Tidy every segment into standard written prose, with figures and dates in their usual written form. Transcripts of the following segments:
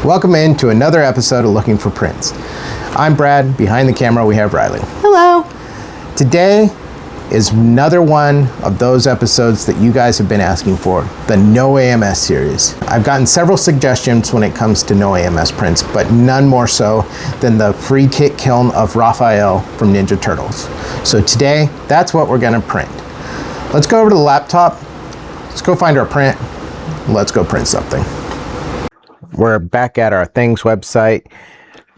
Welcome into another episode of Looking for Prints. I'm Brad. Behind the camera we have Riley. Hello. Today is another one of those episodes that you guys have been asking for, the NO AMS series. I've gotten several suggestions when it comes to NO AMS prints, but none more so than the free Kit Kiln of Raphael from Ninja Turtles. So today, that's what we're gonna print. Let's go over to the laptop, let's go find our print, let's go print something. We're back at our Things website,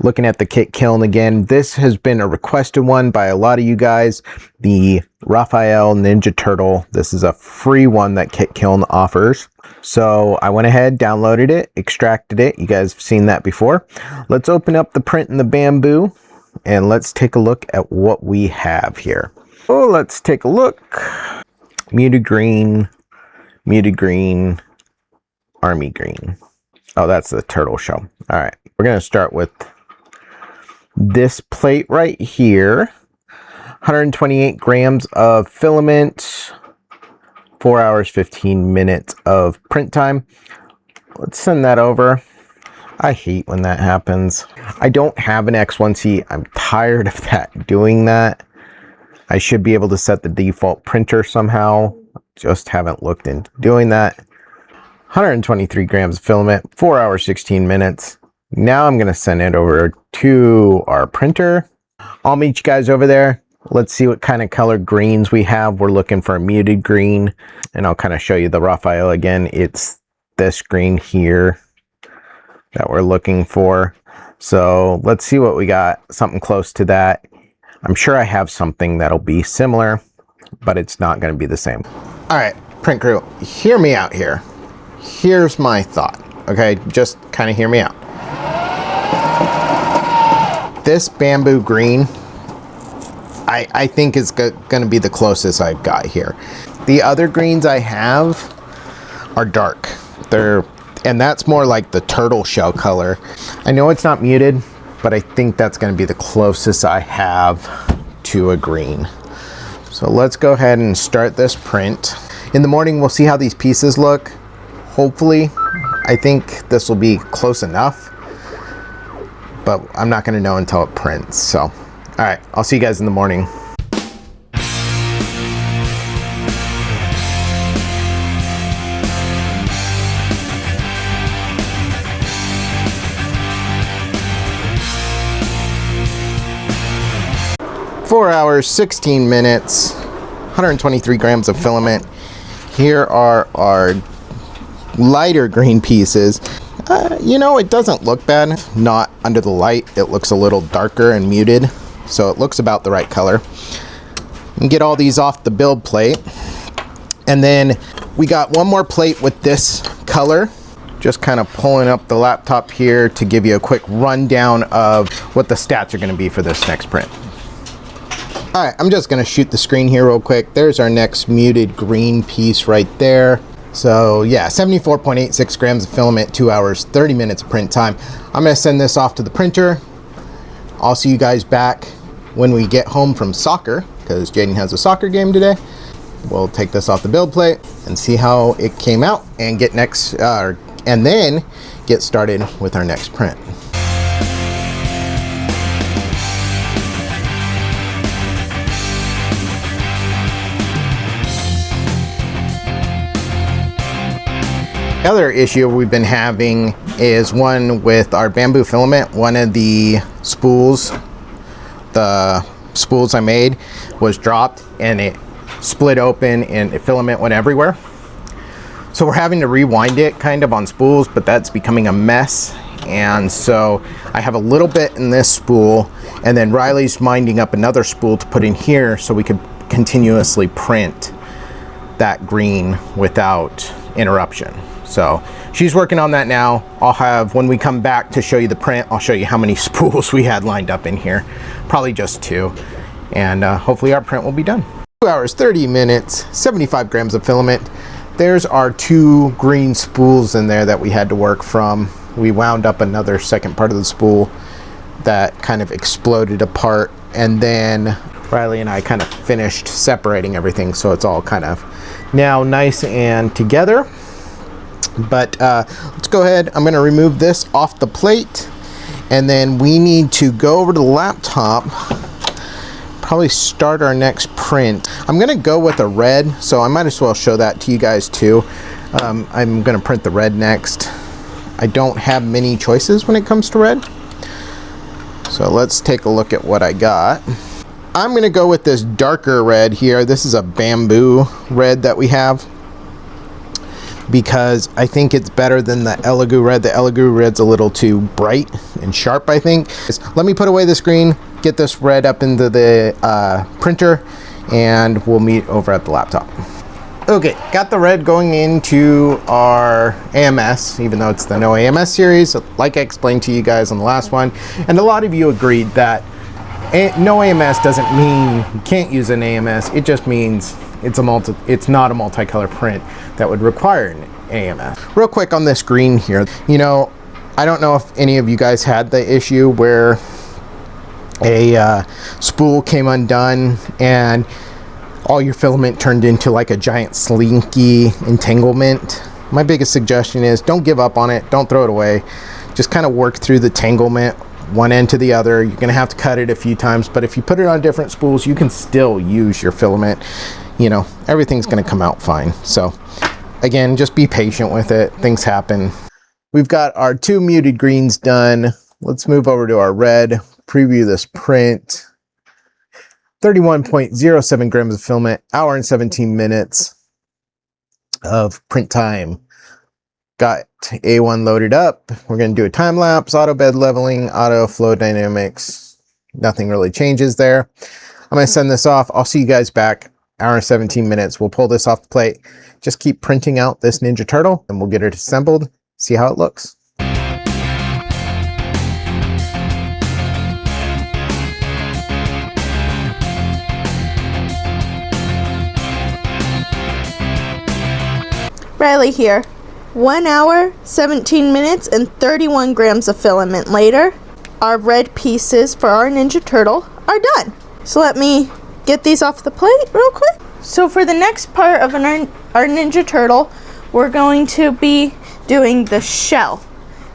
looking at the Kit Kiln again. This has been a requested one by a lot of you guys, the Raphael Ninja Turtle. This is a free one that Kit Kiln offers. So I went ahead, downloaded it, extracted it. You guys have seen that before. Let's open up the print in the Bambu and let's take a look at what we have here. Oh, let's take a look. Muted green, army green. Oh, that's the turtle shell. All right, we're gonna start with this plate right here. 128 grams of filament, 4 hours, 15 minutes of print time. Let's send that over. I hate when that happens. I don't have an X1C. I'm tired of doing that. I should be able to set the default printer somehow. Just haven't looked into doing that. 123 grams of filament, 4 hours, 16 minutes. Now I'm gonna send it over to our printer. I'll meet you guys over there. Let's see what kind of color greens we have. We're looking for a muted green, and I'll kind of show you the Raphael again. It's this green here that we're looking for. So let's see what we got, something close to that. I'm sure I have something that'll be similar, but it's not gonna be the same. All right, print crew, hear me out here. Here's my thought, okay? Just kind of hear me out. This Bambu green, I think is gonna be the closest I've got here. The other greens I have are dark. And that's more like the turtle shell color. I know it's not muted, but I think that's gonna be the closest I have to a green. So let's go ahead and start this print. In the morning, we'll see how these pieces look. Hopefully, I think this will be close enough, but I'm not gonna know until it prints. So, all right, I'll see you guys in the morning. Four hours, 16 minutes, 123 grams of filament. Here are our lighter green pieces. You know, it doesn't look bad. Not under the light. It looks a little darker and muted, so it looks about the right color. And get all these off the build plate. And then we got one more plate with this color. Just kind of pulling up the laptop here to give you a quick rundown of what the stats are going to be for this next print. All right, I'm just going to shoot the screen here real quick. There's our next muted green piece right there. So yeah, 74.86 grams of filament, 2 hours, 30 minutes of print time. I'm gonna send this off to the printer. I'll see you guys back when we get home from soccer, because Jaden has a soccer game today. We'll take this off the build plate and see how it came out and get and then get started with our next print. The other issue we've been having is one with our Bambu filament. One of the spools I made was dropped and it split open and the filament went everywhere. So we're having to rewind it kind of on spools, but that's becoming a mess. And so I have a little bit in this spool, and then Riley's winding up another spool to put in here so we could continuously print that green without interruption. So she's working on that now. I'll have, when we come back to show you the print, I'll show you how many spools we had lined up in here. Probably just 2. And hopefully our print will be done. 2 hours, 30 minutes, 75 grams of filament. There's our 2 green spools in there that we had to work from. We wound up another second part of the spool that kind of exploded apart. And then Riley and I kind of finished separating everything, so it's all kind of now nice and together. But let's go ahead. I'm going to remove this off the plate, and then we need to go over to the laptop, probably start our next print. I'm going to go with a red, so I might as well show that to you guys too. I'm going to print the red next. I don't have many choices when it comes to red. So let's take a look at what I got. I'm going to go with this darker red here. This is a Bambu red that we have, because I think it's better than the Elegoo red. The Elegoo red's a little too bright and sharp, I think. Let me put away this green, get this red up into the printer, and we'll meet over at the laptop. Okay, got the red going into our AMS, even though it's the NO AMS series, like I explained to you guys on the last one. And a lot of you agreed that NO AMS doesn't mean you can't use an AMS. It just means it's not a multicolor print that would require an AMS. Real quick on this green here, you know, I don't know if any of you guys had the issue where a spool came undone and all your filament turned into like a giant slinky entanglement. My biggest suggestion is don't give up on it. Don't throw it away. Just kind of work through the tanglement one end to the other. You're gonna have to cut it a few times, but if you put it on different spools, you can still use your filament. You know, everything's gonna come out fine. So again, just be patient with it. Things happen. We've got our 2 muted greens done. Let's move over to our red, preview this print. 31.07 grams of filament, hour and 17 minutes of print time. Got A1 loaded up. We're going to do a time lapse, auto bed leveling, auto flow dynamics. Nothing really changes there. I'm going to send this off. I'll see you guys back. Hour and 17 minutes. We'll pull this off the plate. Just keep printing out this Ninja Turtle and we'll get it assembled. See how it looks. Riley here. 1 hour, 17 minutes, and 31 grams of filament later, our red pieces for our Ninja Turtle are done. So let me get these off the plate real quick. So for the next part of our Ninja Turtle, we're going to be doing the shell.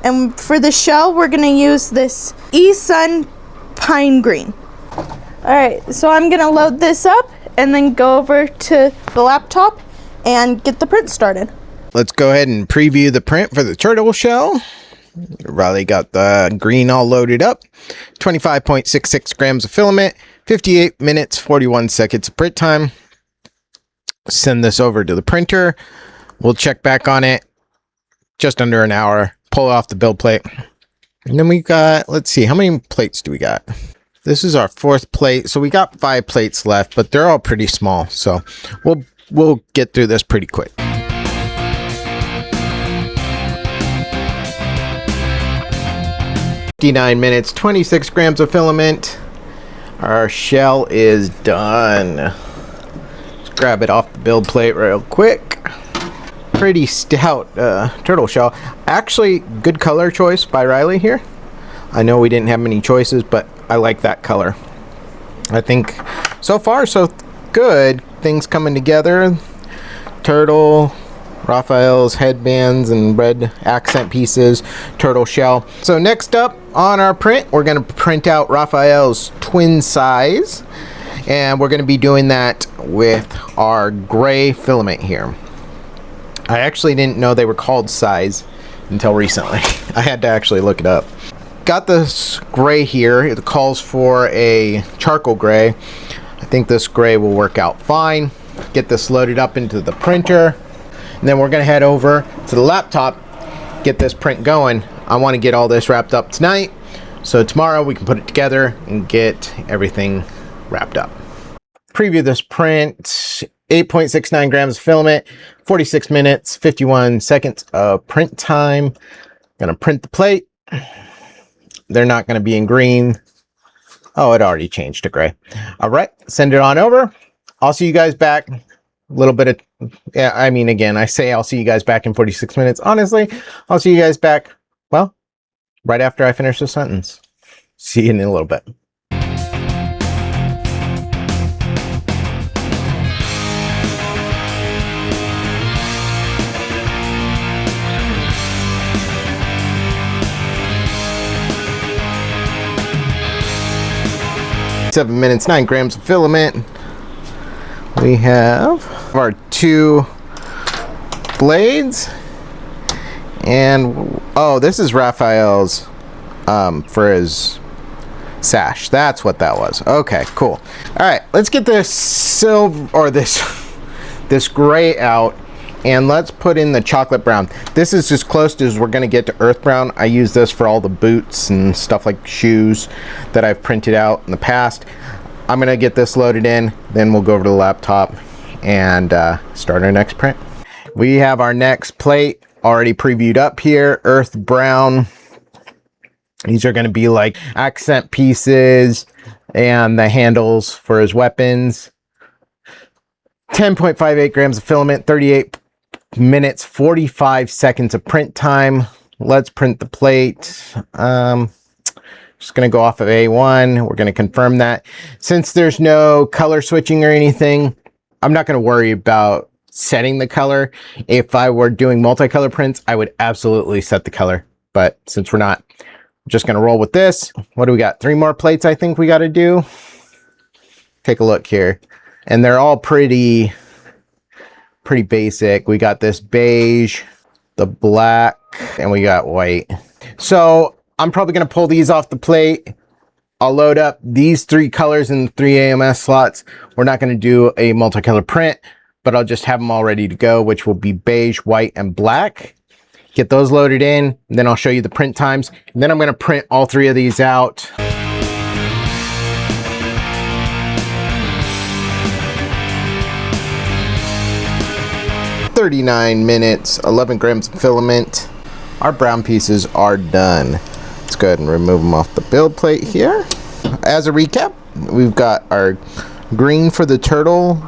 And for the shell, we're going to use this E-Sun Pine Green. Alright, so I'm going to load this up and then go over to the laptop and get the print started. Let's go ahead and preview the print for the turtle shell. Riley got the green all loaded up. 25.66 grams of filament, 58 minutes, 41 seconds of print time. Send this over to the printer. We'll check back on it just under an hour. Pull it off the build plate. And then we got, let's see, how many plates do we got? This is our 4th plate. So we got 5 plates left, but they're all pretty small. So we'll get through this pretty quick. 59 minutes, 26 grams of filament. Our shell is done. Let's grab it off the build plate real quick. Pretty stout turtle shell. Actually, good color choice by Riley here. I know we didn't have many choices, but I like that color. I think so far so good. Things coming together. Turtle, Raphael's headbands and red accent pieces, turtle shell. So next up on our print, we're going to print out Raphael's twin size, and we're going to be doing that with our gray filament here. I actually didn't know they were called size until recently. I had to actually look it up. Got this gray here. It calls for a charcoal gray. I think this gray will work out fine. Get this loaded up into the printer, and then we're going to head over to the laptop, get this print going. I want to get all this wrapped up tonight, so tomorrow we can put it together and get everything wrapped up. Preview this print. 8.69 grams of filament, 46 minutes, 51 seconds of print time. Going to print the plate. They're not going to be in green. Oh, it already changed to gray. All right, send it on over. I'll see you guys back. A little bit of, yeah, I mean, again, I say I'll see you guys back in 46 minutes. Honestly, I'll see you guys back, well, right after I finish the sentence. See you in a little bit. 37 minutes, 9 grams of filament. We have our 2 blades. And, oh, this is Raphael's for his sash. That's what that was. Okay, cool. All right, let's get this silver, or this gray out, and let's put in the chocolate brown. This is as close as we're gonna get to earth brown. I use this for all the boots and stuff like shoes that I've printed out in the past. I'm gonna get this loaded in, then we'll go over to the laptop and start our next print. We have our next plate already previewed up here, earth brown. These are going to be like accent pieces and the handles for his weapons. 10.58 grams of filament, 38 minutes, 45 seconds of print time. Let's print the plate. Just going to go off of A1. We're going to confirm that. Since there's no color switching or anything, I'm not going to worry about setting the color. If I were doing multicolor prints, I would absolutely set the color. But since we're not, just gonna roll with this. What do we got? 3 more plates I think we got to do. Take a look here, and they're all pretty basic. We got this beige, the black, and we got white. So I'm probably gonna pull these off the plate. I'll load up these 3 colors in the 3 AMS slots. We're not gonna do a multicolor print, but I'll just have them all ready to go, which will be beige, white, and black. Get those loaded in, and then I'll show you the print times. And then I'm gonna print all 3 of these out. "39 minutes, 11 grams of filament." Our brown pieces are done. Let's go ahead and remove them off the build plate here. As a recap, we've got our green for the turtle,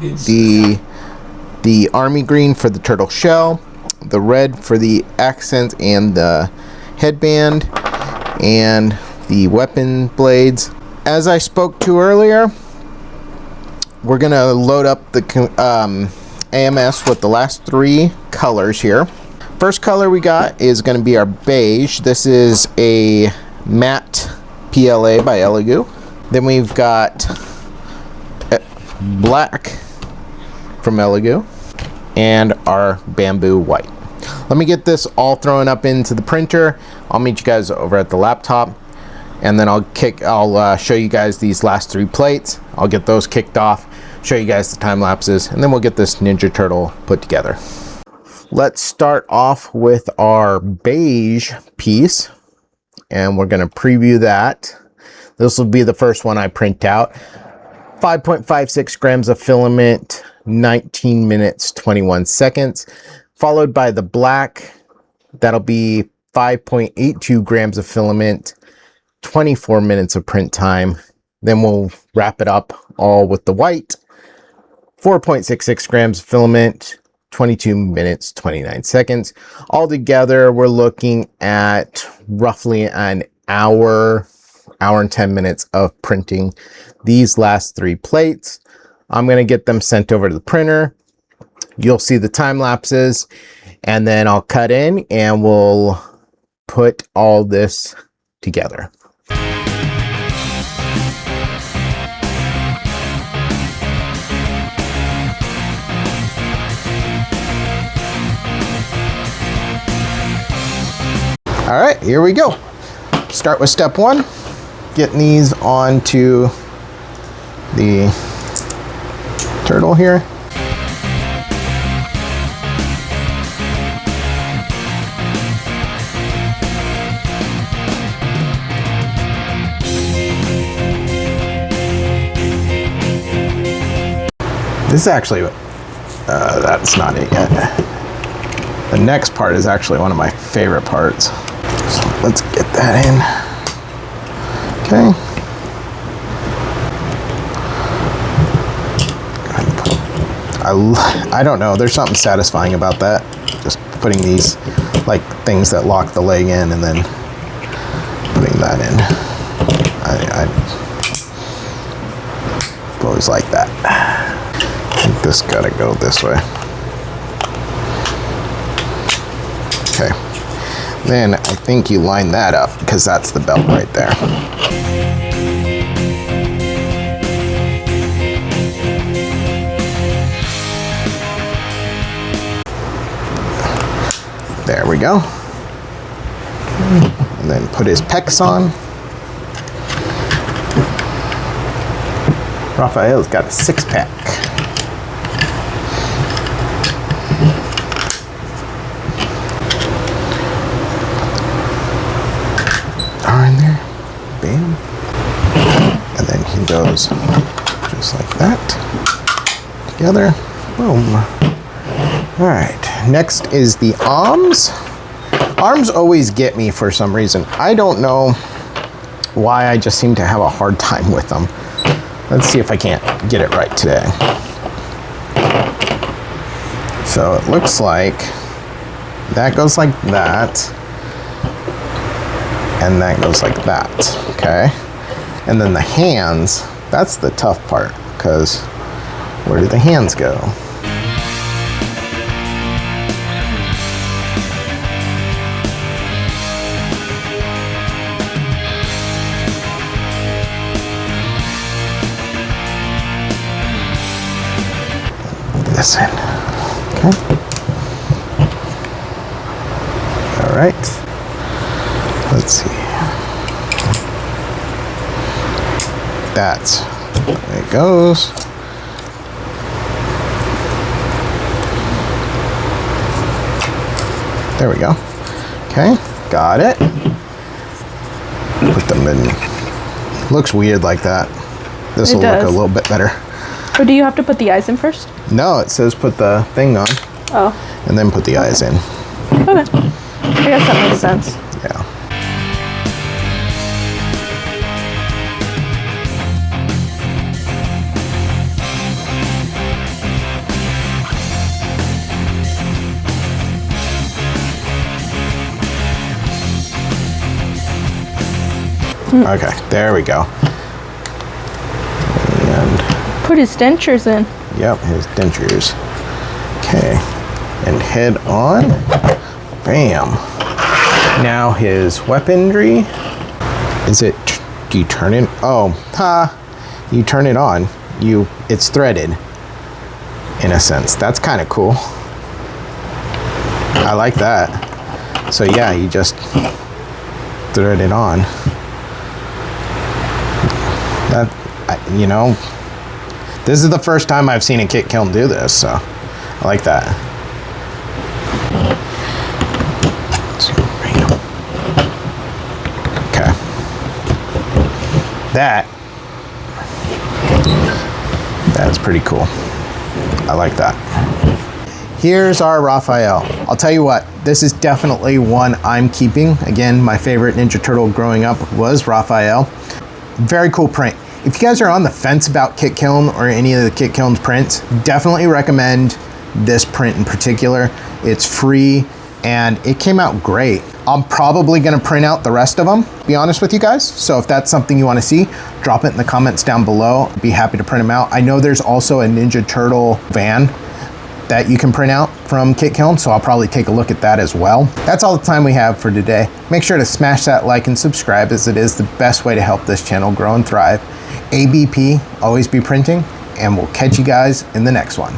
the army green for the turtle shell, the red for the accent and the headband, and the weapon blades. As I spoke to earlier, we're gonna load up the AMS with the last 3 colors here. First color we got is gonna be our beige. This is a matte PLA by Elegoo. Then we've got black from Elegoo, and our bamboo white. Let me get this all thrown up into the printer. I'll meet you guys over at the laptop, and then I'll show you guys these last 3 plates. I'll get those kicked off, show you guys the time lapses, and then we'll get this Ninja Turtle put together. Let's start off with our beige piece, and we're gonna preview that. This will be the first one I print out. 5.56 grams of filament, 19 minutes, 21 seconds, followed by the black. That'll be 5.82 grams of filament, 24 minutes of print time. Then we'll wrap it up all with the white. 4.66 grams of filament, 22 minutes, 29 seconds. Altogether, we're looking at roughly an hour and 10 minutes of printing these last 3 plates. I'm going to get them sent over to the printer. You'll see the time lapses, and then I'll cut in and we'll put all this together. All right, here we go. Start with step 1, getting these onto the turtle here. This is actually, that's not it yet. The next part is actually one of my favorite parts. So let's get that in. Okay. I don't know, there's something satisfying about that. Just putting these like things that lock the leg in and then putting that in. I've always liked that. I think this gotta go this way. Okay. Then I think you line that up because that's the belt right there. There we go. And then put his pecs on. Raphael's got a six-pack. Are in there. Bam. And then he goes just like that. Together. Boom. Alright. Next is the arms. Arms always get me for some reason. I don't know why, I just seem to have a hard time with them. Let's see if I can't get it right today. So it looks like that goes like that, and that goes like that, okay? And then the hands, that's the tough part, because where do the hands go? This in. Okay. All right. Let's see. That's there it goes. There we go. Okay, got it. Put them in. Looks weird like that. This will look a little bit better. Or do you have to put the eyes in first? No, it says put the thing on. Oh. And then put the eyes in. Okay. I guess that makes sense. Yeah. Okay, there we go. And put his dentures in. Yep, his dentures. Okay, and head on. Bam. Now his weaponry. Is it? Do you turn it? Oh, you turn it on. It's threaded. In a sense, that's kind of cool. I like that. So yeah, you just thread it on. This is the first time I've seen a Kit Kiln do this, so I like that. Okay. That's pretty cool. I like that. Here's our Raphael. I'll tell you what, this is definitely one I'm keeping. Again, my favorite Ninja Turtle growing up was Raphael. Very cool print. If you guys are on the fence about Kit Kiln or any of the Kit Kiln's prints, definitely recommend this print in particular. It's free and it came out great. I'm probably gonna print out the rest of them, to be honest with you guys. So if that's something you wanna see, drop it in the comments down below. I'd be happy to print them out. I know there's also a Ninja Turtle van that you can print out from Kit Kiln, so I'll probably take a look at that as well. That's all the time we have for today. Make sure to smash that like and subscribe, as it is the best way to help this channel grow and thrive. ABP, always be printing, and we'll catch you guys in the next one.